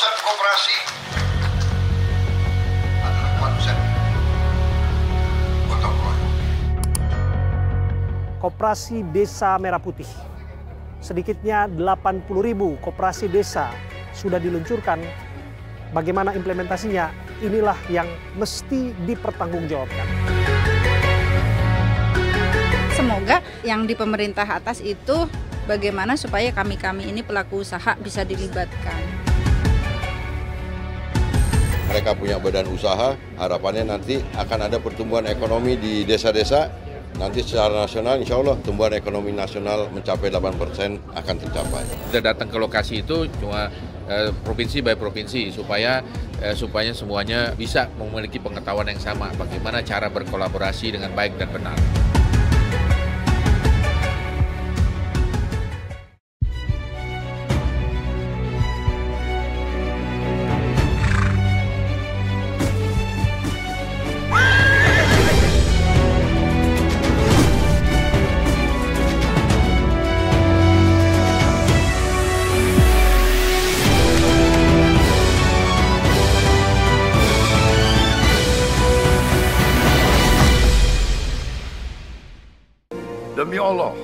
Pusat koperasi adalah konsep gotong royong. Koperasi Desa Merah Putih. Sedikitnya 80.000 koperasi desa sudah diluncurkan. Bagaimana implementasinya? Inilah yang mesti dipertanggungjawabkan. Semoga yang di pemerintah atas itu bagaimana supaya kami-kami ini pelaku usaha bisa dilibatkan. Mereka punya badan usaha, harapannya nanti akan ada pertumbuhan ekonomi di desa-desa. Nanti secara nasional, insya Allah tumbuhan ekonomi nasional mencapai 8% akan tercapai. Kita datang ke lokasi itu cuma provinsi by provinsi supaya semuanya bisa memiliki pengetahuan yang sama bagaimana cara berkolaborasi dengan baik dan benar. Demi Allah,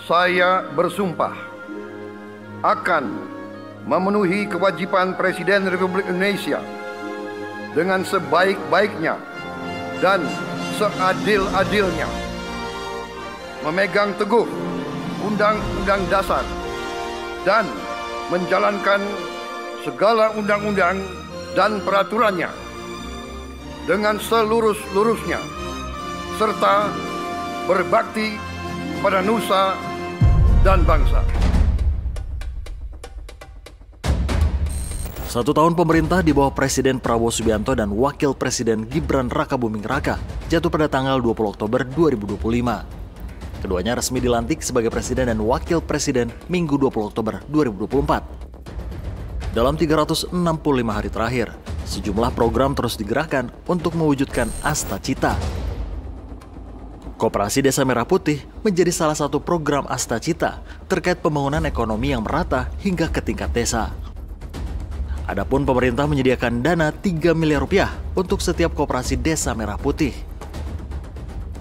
saya bersumpah akan memenuhi kewajiban Presiden Republik Indonesia dengan sebaik-baiknya dan seadil-adilnya, memegang teguh Undang-Undang Dasar dan menjalankan segala undang-undang dan peraturannya dengan selurus-lurusnya, serta berbakti pada nusa dan bangsa. 1 tahun pemerintah di bawah Presiden Prabowo Subianto dan Wakil Presiden Gibran Rakabuming Raka jatuh pada tanggal 20 Oktober 2025. Keduanya resmi dilantik sebagai Presiden dan Wakil Presiden Minggu 20 Oktober 2024. Dalam 365 hari terakhir, sejumlah program terus digerakkan untuk mewujudkan Asta Cita. Koperasi Desa Merah Putih menjadi salah satu program Asta Cita terkait pembangunan ekonomi yang merata hingga ke tingkat desa. Adapun pemerintah menyediakan dana 3 miliar rupiah untuk setiap koperasi Desa Merah Putih.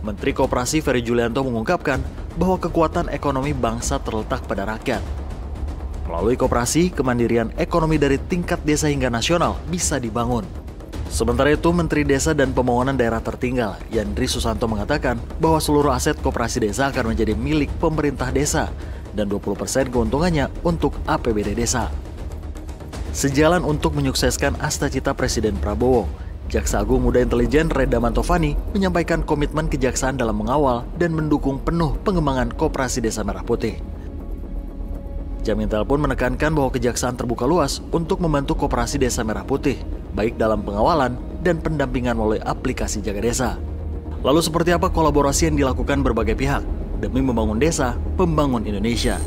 Menteri Koperasi Ferry Julianto mengungkapkan bahwa kekuatan ekonomi bangsa terletak pada rakyat. Melalui koperasi, kemandirian ekonomi dari tingkat desa hingga nasional bisa dibangun. Sementara itu, Menteri Desa dan Pembangunan Daerah Tertinggal, Yandri Susanto mengatakan bahwa seluruh aset koperasi desa akan menjadi milik pemerintah desa dan 20% keuntungannya untuk APBD desa. Sejalan untuk menyukseskan Asta Cita Presiden Prabowo, Jaksa Agung Muda Intelijen Reda Mantovani menyampaikan komitmen kejaksaan dalam mengawal dan mendukung penuh pengembangan koperasi Desa Merah Putih. Jamintel pun menekankan bahwa kejaksaan terbuka luas untuk membantu koperasi Desa Merah Putih, baik dalam pengawalan dan pendampingan melalui aplikasi Jaga Desa. Lalu seperti apa kolaborasi yang dilakukan berbagai pihak demi membangun desa, pembangun Indonesia?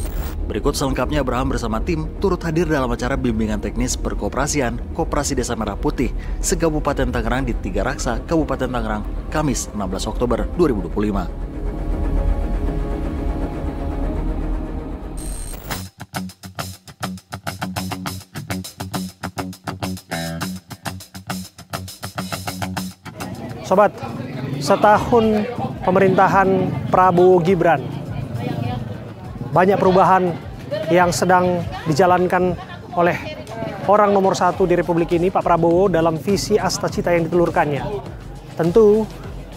Berikut selengkapnya Abraham bersama tim turut hadir dalam acara bimbingan teknis perkoperasian Koperasi Desa Merah Putih se-Kabupaten Tangerang di Tiga Raksa, Kabupaten Tangerang, Kamis 16 Oktober 2025. Sobat, setahun pemerintahan Prabowo Gibran, banyak perubahan yang sedang dijalankan oleh orang nomor 1 di Republik ini, Pak Prabowo, dalam visi Asta Cita yang ditelurkannya. Tentu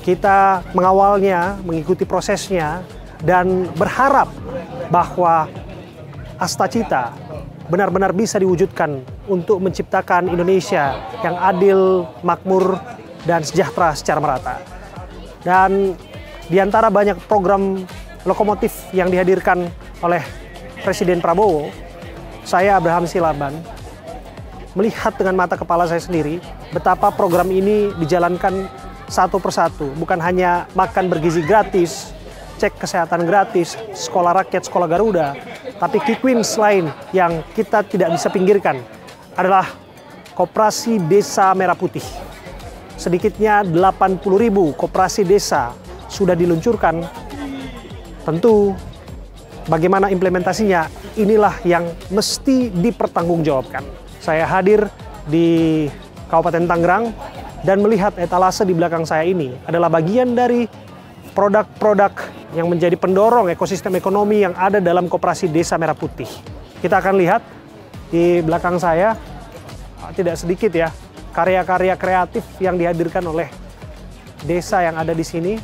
kita mengawalnya, mengikuti prosesnya, dan berharap bahwa Asta Cita benar-benar bisa diwujudkan untuk menciptakan Indonesia yang adil, makmur, dan sejahtera secara merata. Dan di antara banyak program lokomotif yang dihadirkan oleh Presiden Prabowo, saya Abraham Silaban melihat dengan mata kepala saya sendiri betapa program ini dijalankan satu persatu. Bukan hanya makan bergizi gratis, cek kesehatan gratis, sekolah rakyat, sekolah Garuda, tapi key wins lain yang kita tidak bisa pinggirkan adalah Koperasi Desa Merah Putih. Sedikitnya 80.000 koperasi desa sudah diluncurkan. Tentu bagaimana implementasinya inilah yang mesti dipertanggungjawabkan. Saya hadir di Kabupaten Tangerang dan melihat etalase di belakang saya ini adalah bagian dari produk-produk yang menjadi pendorong ekosistem ekonomi yang ada dalam Koperasi Desa Merah Putih. Kita akan lihat di belakang saya, tidak sedikit ya, karya-karya kreatif yang dihadirkan oleh desa yang ada di sini.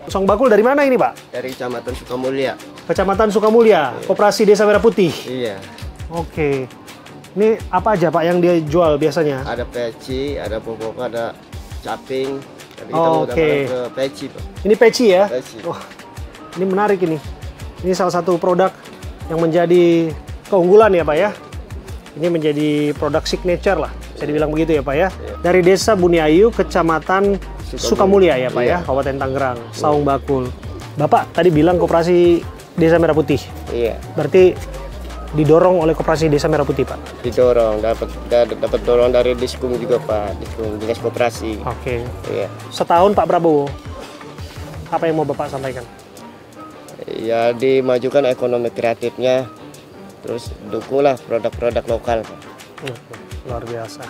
Song bakul dari mana ini, Pak? Dari Kecamatan Sukamulya. Kecamatan Sukamulya, Koperasi Desa Merah Putih. Iya. Oke. Ini apa aja, Pak, yang dia jual biasanya? Ada peci, ada pupuk, ada caping. Jadi kita Oh, menggunakan oke. ke peci, Pak. Ini peci ya? Peci. Wah, ini menarik ini. Ini salah satu produk yang menjadi keunggulan ya, Pak ya? Ini menjadi produk signature lah, bisa dibilang begitu ya, Pak ya? Dari Desa Buniayu, Kecamatan Sukamulya ya, Pak ya? Kabupaten Tangerang, Saung Bakul. Bapak tadi bilang Koperasi Desa Merah Putih. Iya. Berarti didorong oleh Koperasi Desa Merah Putih, Pak? Didorong, dapat dorong dari Diskum juga, Pak. Diskum, Dinas Koperasi. Oke. Iya. Setahun Pak Prabowo, apa yang mau Bapak sampaikan? Ya, dimajukan ekonomi kreatifnya, terus dukunglah produk-produk lokal, Pak. Luar biasa.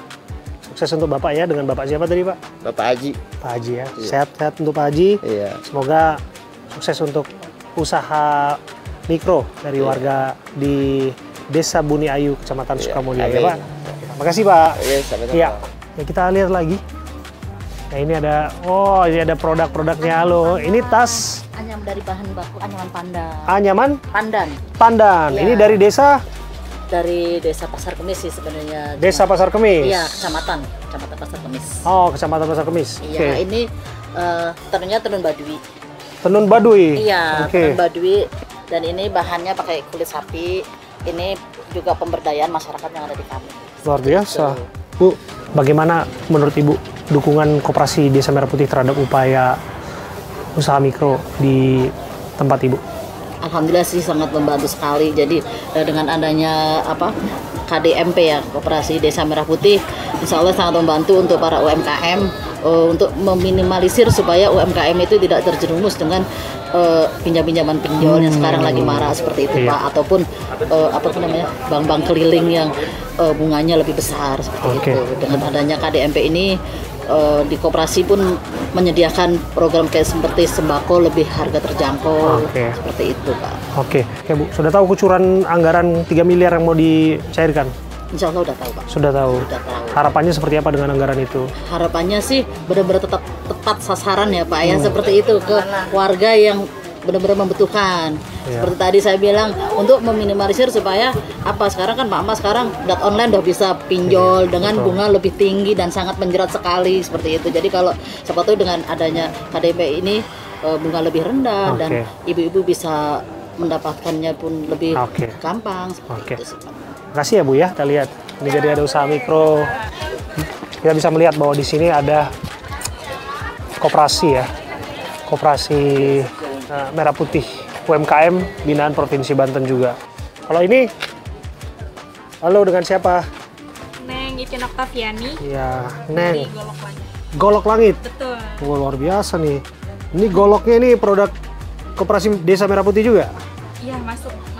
Sukses untuk Bapak ya, dengan Bapak siapa tadi, Pak? Bapak Haji. Pak Haji ya. Iya. Sehat-sehat untuk Pak Haji. Iya. Semoga sukses untuk usaha mikro dari warga di Desa Buniayu, Kecamatan Sukamulya ya, amin. Pak. Makasih, Pak. Iya, sama-sama. Iya. Ya, kita lihat lagi. Nah, ini ada, oh ini ada produk-produknya loh. Ini tas Anyaman dari bahan baku anyaman pandan. anyaman Pandan pandan. Iya. Ini dari desa Pasar Kemis sih sebenarnya. Desa Pasar Kemis. Iya, kecamatan Pasar Kemis. Oh, Kecamatan Pasar Kemis. Iya, Oke. ini tenunnya tenun Baduy. Tenun Baduy. Iya, Oke. tenun Baduy, dan ini bahannya pakai kulit sapi. Ini juga pemberdayaan masyarakat yang ada di kami. Luar biasa. Bu, bagaimana menurut Ibu dukungan Koperasi Desa Merah Putih terhadap upaya usaha mikro di tempat Ibu? Alhamdulillah sih sangat membantu sekali. Jadi dengan adanya KDMP ya, Koperasi Desa Merah Putih, insya Allah sangat membantu untuk para UMKM untuk meminimalisir supaya UMKM itu tidak terjerumus dengan pinjam-pinjaman pinjol yang sekarang lagi marak seperti itu, Pak, ataupun bank-bank keliling yang bunganya lebih besar seperti itu. Dengan adanya KDMP ini di koperasi pun menyediakan program kayak seperti sembako lebih harga terjangkau, seperti itu, Pak. Oke, Bu, sudah tahu kucuran anggaran 3 miliar yang mau dicairkan? Insya Allah udah tahu, Pak. Sudah tahu. Sudah tahu. Harapannya seperti apa dengan anggaran itu? Harapannya sih benar-benar tetap tepat sasaran ya, Pak, ya, seperti itu ke warga yang benar-benar membutuhkan. Seperti tadi saya bilang, untuk meminimalisir supaya sekarang kan Mama sekarang online udah bisa pinjol dengan bunga lebih tinggi dan sangat menjerat sekali seperti itu. Jadi kalau siapa tahu dengan adanya KDP ini bunga lebih rendah dan ibu-ibu bisa mendapatkannya pun lebih gampang seperti itu sih, Pak. Makasih ya, Bu ya. Kita lihat ini jadi ada usaha mikro. Kita bisa melihat bahwa di sini ada koperasi ya. Koperasi Merah Putih UMKM binaan Provinsi Banten juga. Kalau ini, halo, dengan siapa? Neng Ipin Oktaviani. Ya, Neng. Di Golok Langit. Golok Langit. Betul. Oh, luar biasa nih. Ini goloknya ini produk Koperasi Desa Merah Putih juga? Iya,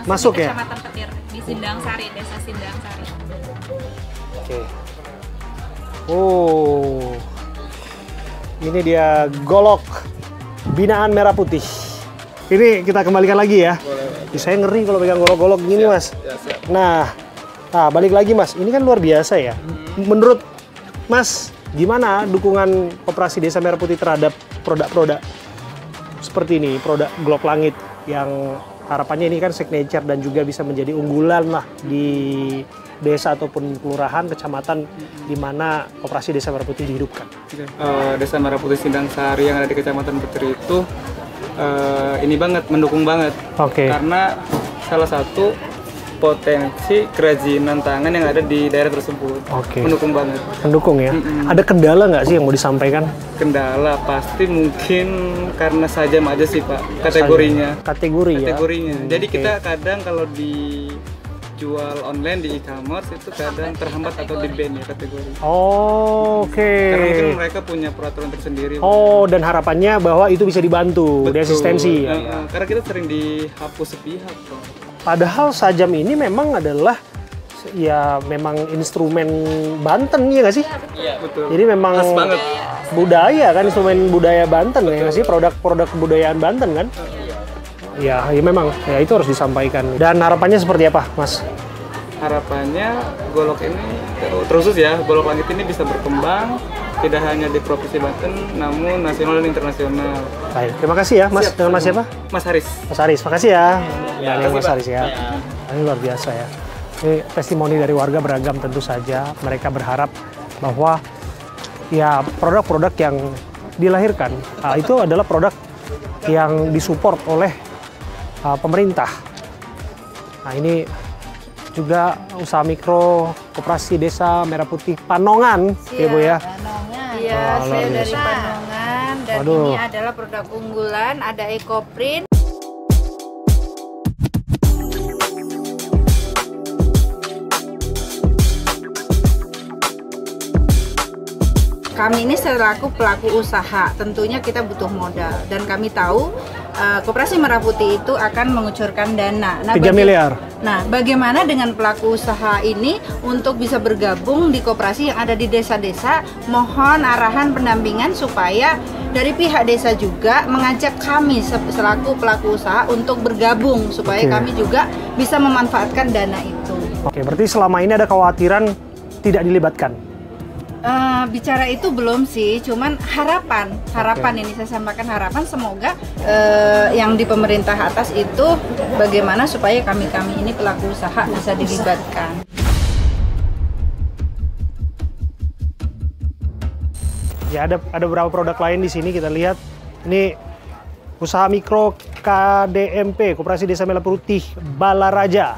Masuk di ya? Kecamatan Petir, di Sindang Sari, Desa Sindang Sari. Oke. Oh. Ini dia golok binaan Merah Putih. Ini kita kembalikan lagi ya. Saya ngeri kalau pegang golok-golok gini, Mas. Nah, balik lagi, Mas. Ini kan luar biasa ya. Menurut Mas, gimana dukungan Koperasi Desa Merah Putih terhadap produk-produk seperti ini, produk golok langit yang harapannya ini kan signature dan juga bisa menjadi unggulan lah di desa ataupun kelurahan, kecamatan di mana Koperasi Desa Merah Putih dihidupkan. Desa Merah Putih Sindang Sari yang ada di Kecamatan Petir itu ini banget, mendukung banget. Karena salah satu potensi kerajinan tangan yang ada di daerah tersebut. Mendukung banget. Mendukung ya? Ada kendala nggak sih yang mau disampaikan? Kendala pasti mungkin karena sajam aja sih, Pak, kategorinya. Kategorinya. Jadi kita kadang kalau dijual online di e-commerce itu kadang terhambat atau di-ban ya kategori. Karena mungkin mereka punya peraturan tersendiri. Dan harapannya bahwa itu bisa dibantu di asistensi. Karena kita sering dihapus sepihak, Pak. Padahal Sajam ini memang adalah ya memang instrumen Banten ya nggak sih? Iya betul. Jadi memang khas banget. Budaya kan, instrumen budaya Banten ya nggak sih, produk-produk kebudayaan Banten kan? Ya memang ya itu harus disampaikan. Dan harapannya seperti apa, Mas? Harapannya Golok ini terusus ya, Golok Langit ini bisa berkembang tidak hanya di Provinsi Banten, namun nasional dan internasional. Baik, terima kasih ya, Mas. Dengan Mas siapa? Mas Haris. Mas Haris, makasih ya. Ya, Mas Haris ya. Ini luar biasa ya. Ini testimoni dari warga beragam tentu saja. Mereka berharap bahwa ya produk-produk yang dilahirkan itu adalah produk yang disupport oleh pemerintah. Nah ini juga usaha mikro koperasi desa Merah Putih Panongan, ya Bu ya. Iya, saya dari Panongan dan ini adalah produk unggulan, ada EcoPrint. Kami ini selaku pelaku usaha, tentunya kita butuh modal dan kami tahu Koperasi Merah Putih itu akan mengucurkan dana. 3 miliar. Nah, bagaimana dengan pelaku usaha ini untuk bisa bergabung di koperasi yang ada di desa-desa? Mohon arahan pendampingan supaya dari pihak desa juga mengajak kami selaku pelaku usaha untuk bergabung supaya kami juga bisa memanfaatkan dana itu. Oke, berarti selama ini ada kekhawatiran tidak dilibatkan? Bicara itu belum sih, cuman harapan ini saya sampaikan harapan semoga yang di pemerintah atas itu bagaimana supaya kami ini pelaku usaha bisa dilibatkan. Ya ada beberapa produk lain di sini kita lihat. Ini usaha mikro KDMP Koperasi Desa Merah Putih Balaraja.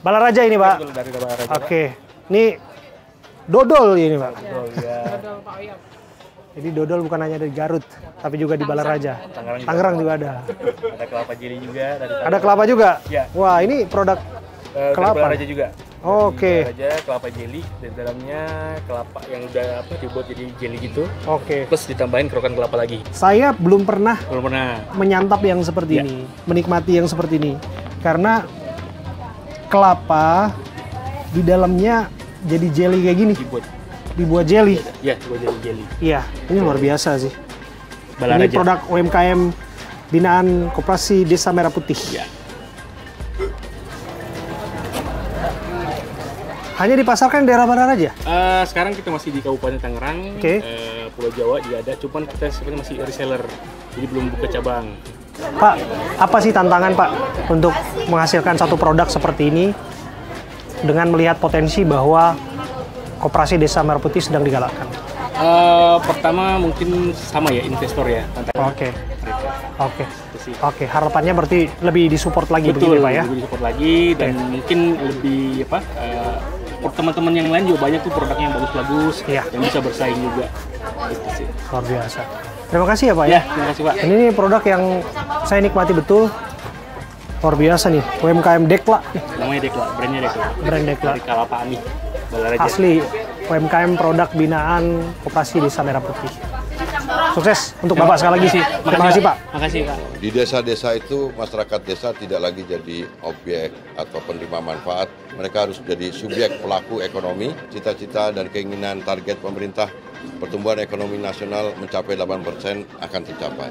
Balaraja ini Pak. Oke, ini dodol ini Pak. Dodol Pak Oyam. Jadi dodol bukan hanya dari Garut, tapi juga di Balaraja. Tangerang juga ada. Ada kelapa jeli juga. Ada kelapa juga? Ya. Wah ini produk kelapa? Balaraja juga. Oke. Balaraja, kelapa jeli, dan dalamnya kelapa yang udah dibuat jadi jeli gitu. Oke. Plus ditambahin kerokan kelapa lagi. Saya belum pernah menyantap yang seperti Ya. ini, menikmati yang seperti ini. Karena kelapa di dalamnya jadi jelly kayak gini. Dibuat jelly. Iya, dibuat jadi jelly. Iya, ini luar biasa sih. Balaraja. Ini produk UMKM binaan Koperasi Desa Merah Putih. Ya. Hanya dipasarkan di daerah Balaraja? Sekarang kita masih di Kabupaten Tangerang, Pulau Jawa juga ada, cuman kita sebenarnya masih reseller, jadi belum buka cabang. Pak, apa sih tantangan Pak untuk menghasilkan satu produk seperti ini dengan melihat potensi bahwa Koperasi Desa Merah Putih sedang digalakkan? Pertama mungkin sama ya, investor ya. Oke, harapannya berarti lebih disupport lagi. Betul, begini Pak ya? lebih disupport lagi dan mungkin lebih teman-teman yang lain juga banyak tuh produknya yang bagus-bagus yang bisa bersaing juga. Gitu sih. Luar biasa. Terima kasih ya Pak ya. Terima kasih Pak. Ini produk yang saya nikmati betul. Luar biasa nih, UMKM Dekla. Namanya Dekla, brandnya Dekla. Brand Dekla. Dari Kalapa Ani, Balaraja. Asli UMKM produk binaan Koperasi Desa Merah Putih. Sukses untuk Bapak sekali lagi sih. Terima kasih Pak. Makasih Pak. Di desa-desa itu masyarakat desa tidak lagi jadi objek atau penerima manfaat. Mereka harus jadi subjek pelaku ekonomi. Cita-cita dan keinginan target pemerintah pertumbuhan ekonomi nasional mencapai 8% akan tercapai.